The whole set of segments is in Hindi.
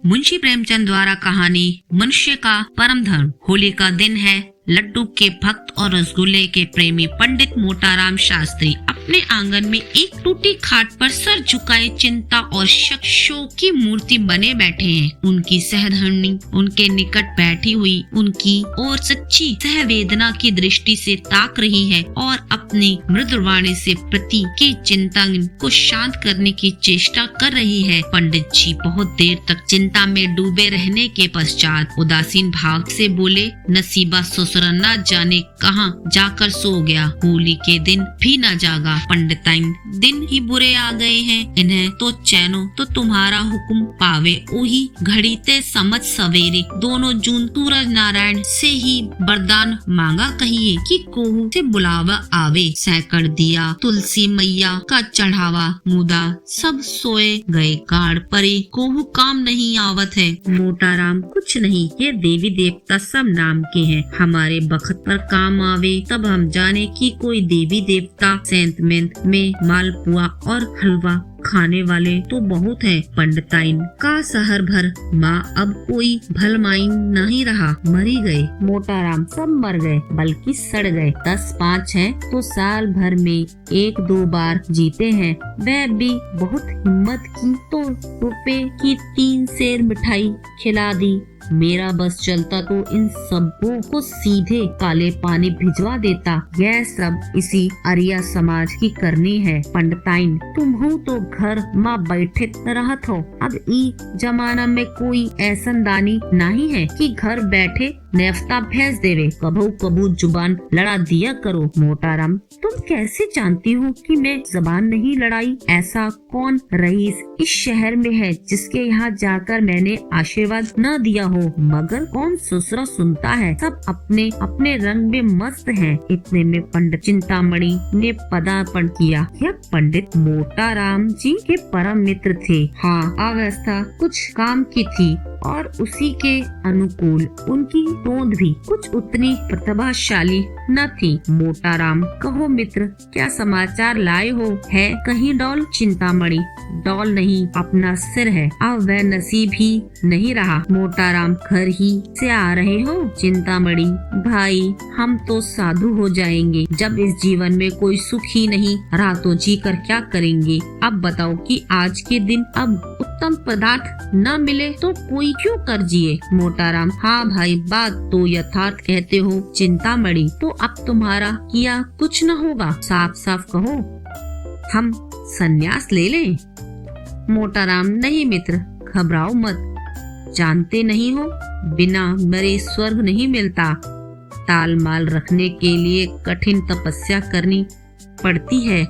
मुंशी प्रेमचंद द्वारा कहानी मनुष्य का परम धर्म। होली का दिन है। लड्डू के भक्त और रसगुल्ले के प्रेमी पंडित मोटाराम शास्त्री अपने आंगन में एक टूटी खाट पर सर झुकाए चिंता और शोक की मूर्ति बने बैठे हैं। उनकी सहधर्मिणी उनके निकट बैठी हुई उनकी और सच्ची सहवेदना की दृष्टि से ताक रही है और अपनी मृदुवाणी से प्रति की चिंता को शांत करने की चेष्टा कर रही है। पंडित जी बहुत देर तक चिंता में डूबे रहने के पश्चात उदासीन भाव से बोले, नसीबा ससुर न जाने कहाँ जाकर सो गया, होली के दिन भी न जागा। पंडिताइन दिन ही बुरे आ गए हैं, इन्हें तो चैनो तो तुम्हारा हुक्म पावे ओही घड़ी ते समझ सवेरे। दोनों जून सूरज नारायण से ही वरदान मांगा कहिए कि कोहू से बुलावा आवे। सैकड़ दिया तुलसी मैया का चढ़ावा, मुदा सब सोए गए गाड़ परे, कोहू काम नहीं आवत है। मोटाराम कुछ नहीं, ये देवी देवता सब नाम के हैं, हमारे बखत पर काम आवे तब हम जाने कि कोई देवी देवता। सेंतमेंत में मालपुआ और हलवा खाने वाले तो बहुत है। पंडिताइन का शहर भर माँ अब कोई भलमाइन नहीं रहा, मरी गए। मोटाराम सब मर गए बल्कि सड़ गए। 10-5 हैं तो साल भर में 1-2 बार जीते हैं। वह भी बहुत हिम्मत की तो रुपए की 3 सेर मिठाई खिला दी। मेरा बस चलता तो इन सबों को सीधे काले पानी भिजवा देता। यह सब इसी आर्य समाज की करनी है। पंडिताइन तुम हो तो घर माँ बैठे रहत हो। अब ई जमाना में कोई ऐसन दानी नहीं है कि घर बैठे नेफ्ता भेज देवे। कबू कबू जुबान लड़ा दिया करो। मोटाराम तुम कैसे जानती हो कि मैं जबान नहीं लड़ाई? ऐसा कौन रईस इस शहर में है जिसके यहाँ जाकर मैंने आशीर्वाद न दिया हो? मगर कौन ससुरा सुनता है? सब अपने अपने रंग में मस्त हैं। इतने में पंडित चिंतामणि ने पदार्पण किया। यह पंडित मोटाराम जी के परम मित्र थे। हाँ, अवस्था कुछ काम की थी और उसी के अनुकूल उनकी टोंद भी कुछ उतनी प्रतिभाशाली न थी। मोटाराम कहो मित्र, क्या समाचार लाए हो? है कहीं डॉल? चिंतामणि डॉल नहीं, अपना सिर है। अब वह नसीब ही नहीं रहा। मोटाराम घर ही से आ रहे हो? चिंतामणि भाई हम तो साधु हो जाएंगे जब इस जीवन में कोई सुख ही नहीं रहा तो जी कर क्या करेंगे? अब बताओ कि आज के दिन अब उत्तम पदार्थ न मिले तो कोई क्यों कर जिए? मोटाराम हाँ भाई, बात तो यथार्थ कहते हो। चिंतामणि तो अब तुम्हारा किया कुछ न होगा, साफ साफ कहो, हम संन्यास ले लें? मोटाराम नहीं मित्र, घबराओ मत, जानते नहीं हो बिना मरे स्वर्ग नहीं मिलता। तालमाल रखने के लिए कठिन तपस्या करनी पड़ती है।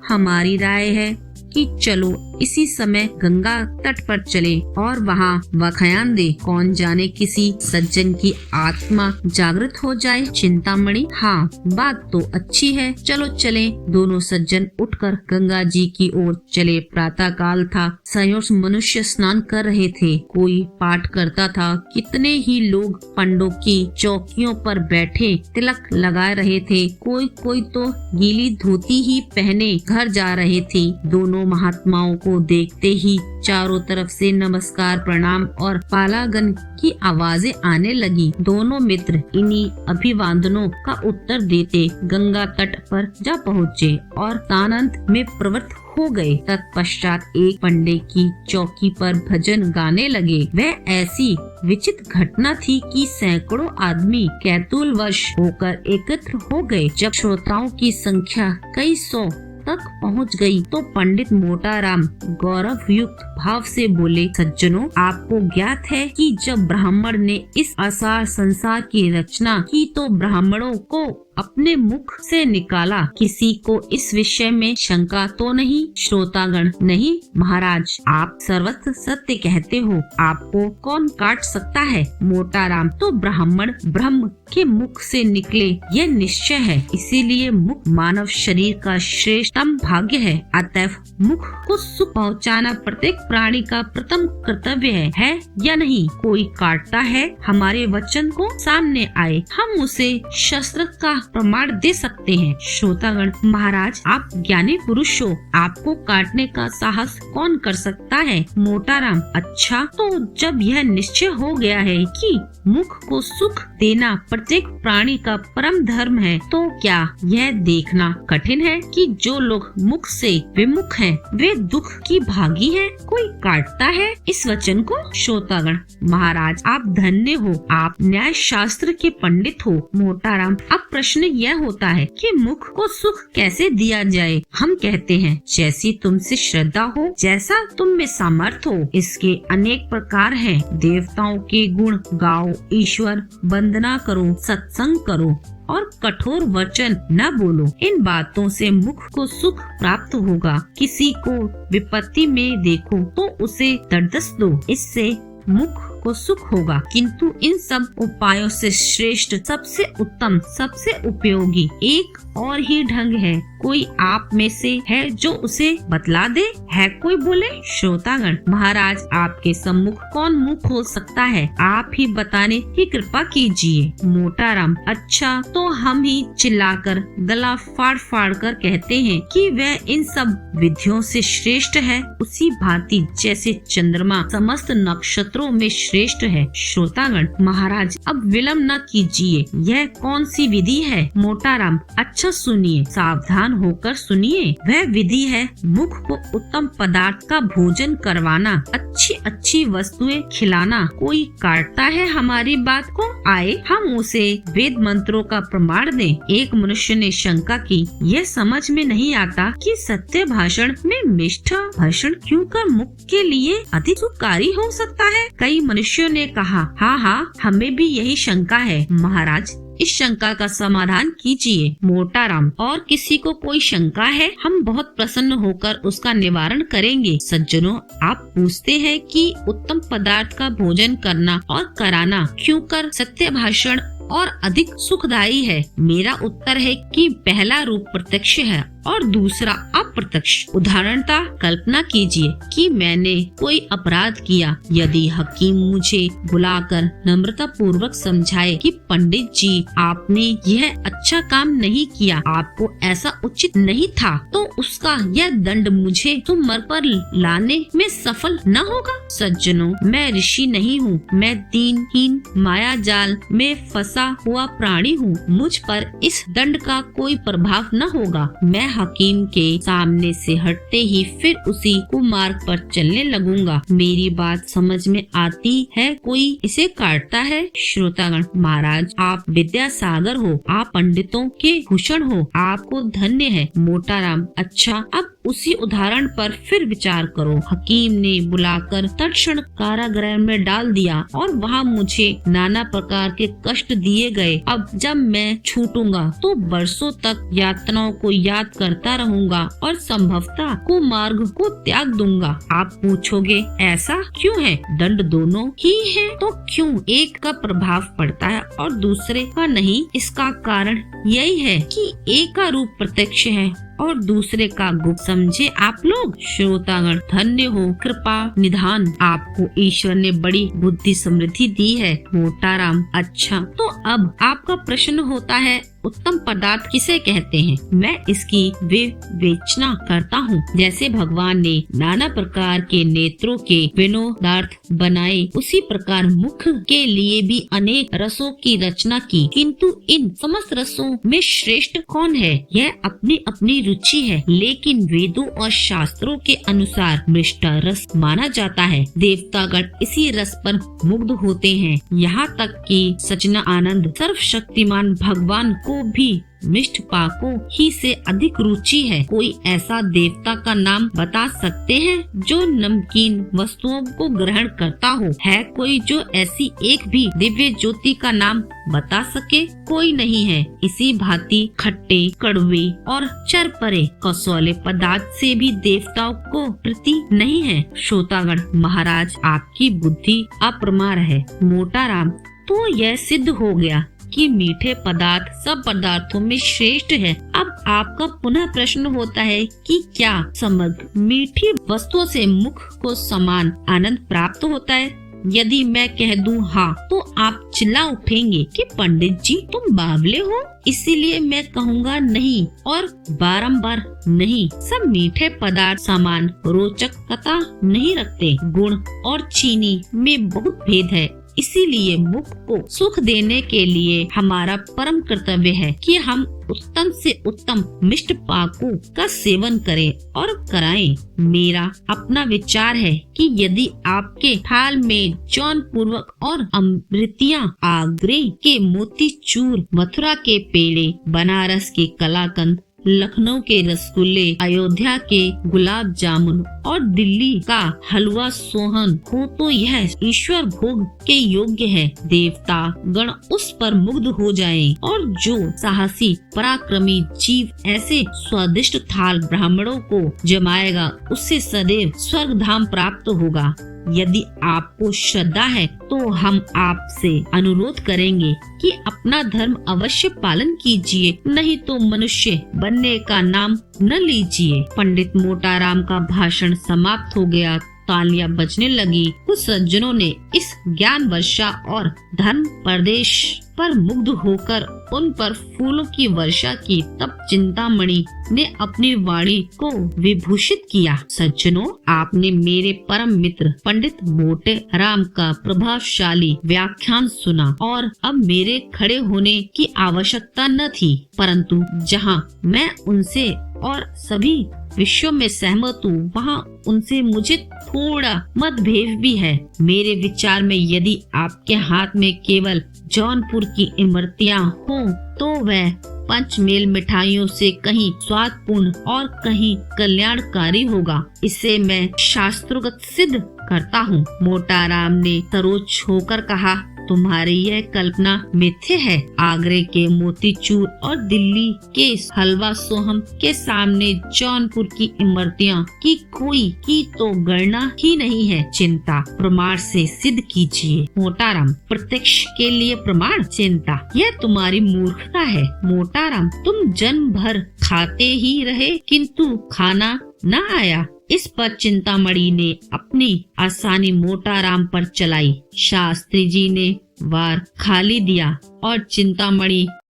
हमारी राय है कि चलो इसी समय गंगा तट पर चले और वहाँ व्याख्यान दे। कौन जाने किसी सज्जन की आत्मा जागृत हो जाए। चिंतामणि हाँ, बात तो अच्छी है, चलो चले। दोनों सज्जन उठकर गंगा जी की ओर चले। प्रातः काल था, सयोस मनुष्य स्नान कर रहे थे, कोई पाठ करता था। कितने ही लोग पंडों की चौकियों पर बैठे तिलक लगा रहे थे। कोई कोई तो गीली धोती ही पहने घर जा रहे थे। दोनों महात्माओं को देखते ही चारों तरफ से नमस्कार, प्रणाम और पालागन की आवाजें आने लगी। दोनों मित्र इन्हीं अभिवादनों का उत्तर देते गंगा तट पर जा पहुँचे और आनंद में प्रवृत्त हो गए। तत्पश्चात एक पंडे की चौकी पर भजन गाने लगे। वह ऐसी विचित्र घटना थी कि सैकड़ों आदमी कैतूलवश होकर एकत्र हो गए। जब श्रोताओं की संख्या कई सौ तक पहुंच गई तो पंडित मोटाराम गौरव युक्त भाव से बोले, सज्जनों आपको ज्ञात है कि जब ब्राह्मण ने इस असार संसार की रचना की तो ब्राह्मणों को अपने मुख से निकाला। किसी को इस विषय में शंका तो नहीं? श्रोतागण नहीं महाराज, आप सर्वत्र सत्य कहते हो, आपको कौन काट सकता है? मोटाराम तो ब्राह्मण ब्रह्म के मुख से निकले यह निश्चय है, इसीलिए मुख मानव शरीर का श्रेष्ठतम भाग्य है। अतएव मुख को सुख पहुँचाना प्रत्येक प्राणी का प्रथम कर्तव्य है या नहीं? कोई काटता है हमारे वचन को सामने आए, हम उसे शस्त्र का प्रमाण दे सकते हैं। श्रोतागण, महाराज आप ज्ञानी पुरुष हो, आपको काटने का साहस कौन कर सकता है? मोटाराम, अच्छा तो जब यह निश्चय हो गया है कि मुख को सुख देना प्रत्येक प्राणी का परम धर्म है, तो क्या यह देखना कठिन है कि जो लोग मुख से विमुख हैं, वे दुख की भागी हैं? कोई काटता है इस वचन को? श्रोतागण, महाराज आप धन्य हो, आप न्याय शास्त्र के पंडित हो। मोटाराम, अब प्रश्न यह होता है कि मुख को सुख कैसे दिया जाए? हम कहते हैं जैसी तुमसे श्रद्धा हो, जैसा तुम में सामर्थ्य हो। इसके अनेक प्रकार हैं। देवताओं के गुण गाओ, ईश्वर वंदना करो, सत्संग करो और कठोर वचन न बोलो। इन बातों से मुख को सुख प्राप्त होगा। किसी को विपत्ति में देखो तो उसे दर्दस दो, इससे मुख को सुख होगा। किंतु इन सब उपायों से श्रेष्ठ, सबसे उत्तम, सबसे उपयोगी एक और ही ढंग है। कोई आप में से है जो उसे बतला दे? है कोई बोले? श्रोतागण, महाराज आपके सम्मुख कौन मुख खोल सकता है? आप ही बताने की कृपा कीजिए। मोटाराम, अच्छा तो हम ही चिल्लाकर गला फाड़ फाड़ कर कहते हैं कि वह इन सब विधियों से श्रेष्ठ है, उसी भांति जैसे चंद्रमा समस्त नक्षत्रों में श्रेष्ठ है। श्रोतागण, महाराज अब विलम्ब न कीजिए, यह कौन सी विधि है? मोटाराम, अच्छा सुनिए, सावधान होकर सुनिए। वह विधि है मुख को उत्तम पदार्थ का भोजन करवाना, अच्छी अच्छी वस्तुएं खिलाना। कोई काटता है हमारी बात को, आए हम उसे वेद मंत्रों का प्रमाण दें। एक मनुष्य ने शंका की, यह समझ में नहीं आता कि सत्य भाषण में मिष्ठ भाषण क्यों कर मुख के लिए अधिक सुखकारी हो सकता है? कई मनुष्यों ने कहा, हाँ हाँ हमें भी यही शंका है। महाराज इस शंका का समाधान कीजिए। मोटाराम, और किसी को कोई शंका है? हम बहुत प्रसन्न होकर उसका निवारण करेंगे। सज्जनों, आप पूछते हैं कि उत्तम पदार्थ का भोजन करना और कराना क्यों कर सत्य भाषण और अधिक सुखदायी है? मेरा उत्तर है कि पहला रूप प्रत्यक्ष है और दूसरा अप्रत्यक्ष। उदाहरणता कल्पना कीजिए कि मैंने कोई अपराध किया। यदि हकीम मुझे बुलाकर नम्रता पूर्वक समझाए कि पंडित जी आपने यह अच्छा काम नहीं किया, आपको ऐसा उचित नहीं था, तो उसका यह दंड मुझे तुम पर लाने में सफल न होगा। सज्जनों, मैं ऋषि नहीं हूँ, मैं दीनहीन माया जाल में फंसा हुआ प्राणी हूँ। मुझ पर इस दंड का कोई प्रभाव न होगा। मैं हकीम के सामने से हटते ही फिर उसी कुमार्ग पर चलने लगूंगा। मेरी बात समझ में आती है? कोई इसे काटता है? श्रोतागण, महाराज आप विद्या सागर हो, आप पंडितों के भूषण हो, आपको धन्य है। मोटाराम, अच्छा अब उसी उदाहरण पर फिर विचार करो। हकीम ने बुलाकर तत्क्षण कारागृह में डाल दिया और वहाँ मुझे नाना प्रकार के कष्ट दिए गए। अब जब मैं छूटूंगा तो बरसों तक यातनाओं को याद करता रहूंगा और संभवतः कुमार्ग को त्याग दूंगा। आप पूछोगे ऐसा क्यों है? दंड दोनों ही है, तो क्यों एक का प्रभाव पड़ता है और दूसरे का नहीं? इसका कारण यही है कि एक का रूप प्रत्यक्ष है और दूसरे का गुप्त। समझे आप लोग? श्रोतागण, धन्य हो, कृपा निधान, आपको ईश्वर ने बड़ी बुद्धि समृद्धि दी है। मोटाराम, अच्छा तो अब आपका प्रश्न होता है उत्तम पदार्थ किसे कहते हैं? मैं इसकी विवेचना करता हूँ। जैसे भगवान ने नाना प्रकार के नेत्रों के विनोदार्थ बनाए, उसी प्रकार मुख के लिए भी अनेक रसों की रचना की। किंतु इन समस्त रसों में श्रेष्ठ कौन है? यह अपनी अपनी रुचि है, लेकिन वेदों और शास्त्रों के अनुसार मिष्ट रस माना जाता है। देवतागण इसी रस पर मुग्ध होते हैं। यहाँ तक कि सचना आनंद सर्वशक्तिमान भगवान को भी मिष्ट पाकों ही से अधिक रुचि है। कोई ऐसा देवता का नाम बता सकते हैं जो नमकीन वस्तुओं को ग्रहण करता हो? है कोई जो ऐसी एक भी दिव्य ज्योति का नाम बता सके? कोई नहीं है। इसी भांति खट्टे, कड़वे और चरपरे कसौले पदार्थ से भी देवताओं को प्रीति नहीं है। श्रोतागण, महाराज आपकी बुद्धि अप्रमाण है। मोटाराम, तो यह सिद्ध हो गया कि मीठे पदार्थ सब पदार्थों में श्रेष्ठ है। अब आपका पुनः प्रश्न होता है कि क्या समग्र मीठी वस्तुओं से मुख को समान आनंद प्राप्त होता है? यदि मैं कह दूं हाँ तो आप चिल्ला उठेंगे कि पंडित जी तुम बावले हो, इसीलिए मैं कहूँगा नहीं और बारंबार नहीं। सब मीठे पदार्थ समान रोचकता नहीं रखते। गुण और चीनी में बहुत भेद है, इसीलिए मुख को सुख देने के लिए हमारा परम कर्तव्य है कि हम उत्तम से उत्तम मिष्ट पाकों का सेवन करें और कराएं। मेरा अपना विचार है कि यदि आपके थाल में जौनपूर्वक और अमृतियाँ, आगरे के मोतीचूर, मथुरा के पेड़े, बनारस के कलाकंद, लखनऊ के रसगुल्ले, अयोध्या के गुलाब जामुन और दिल्ली का हलवा सोहन हो तो यह ईश्वर भोग के योग्य है। देवता गण उस पर मुग्ध हो जाएं और जो साहसी पराक्रमी जीव ऐसे स्वादिष्ट थाल ब्राह्मणों को जमाएगा उससे सदैव स्वर्ग धाम प्राप्त होगा। यदि आपको श्रद्धा है तो हम आपसे अनुरोध करेंगे कि अपना धर्म अवश्य पालन कीजिए, नहीं तो मनुष्य बनने का नाम न लीजिए। पंडित मोटाराम का भाषण समाप्त हो गया। तालियां बजने लगी। कुछ सज्जनों ने इस ज्ञान वर्षा और धर्म प्रदेश पर मुग्ध होकर उन पर फूलों की वर्षा की। तब चिंतामणि ने अपनी वाणी को विभूषित किया। सज्जनों, आपने मेरे परम मित्र पंडित मोटेराम का प्रभावशाली व्याख्यान सुना और अब मेरे खड़े होने की आवश्यकता न थी, परंतु जहाँ मैं उनसे और सभी विषयों में सहमत हूँ वहाँ उनसे मुझे थोड़ा मतभेद भी है। मेरे विचार में यदि आपके हाथ में केवल जौनपुर की इमरतियाँ हों तो वह पंचमेल मिठाइयों से कहीं स्वादपूर्ण और कहीं कल्याणकारी होगा। इसे मैं शास्त्रोक्त सिद्ध करता हूँ। मोटाराम ने सरोज होकर कहा, तुम्हारी यह कल्पना मिथ्या है। आगरे के मोतीचूर और दिल्ली के हलवा सोहम के सामने जौनपुर की इमरतियाँ की कोई की तो गणना ही नहीं है। चिंता प्रमाण से सिद्ध कीजिए। मोटाराम, प्रत्यक्ष के लिए प्रमाण? चिंता, यह तुम्हारी मूर्खता है। मोटाराम, तुम जन्म भर खाते ही रहे किंतु खाना न आया। इस पर चिंतामणि ने अपनी आसानी मोटाराम पर चलाई। शास्त्री जी ने वार खाली दिया और चिंतामणि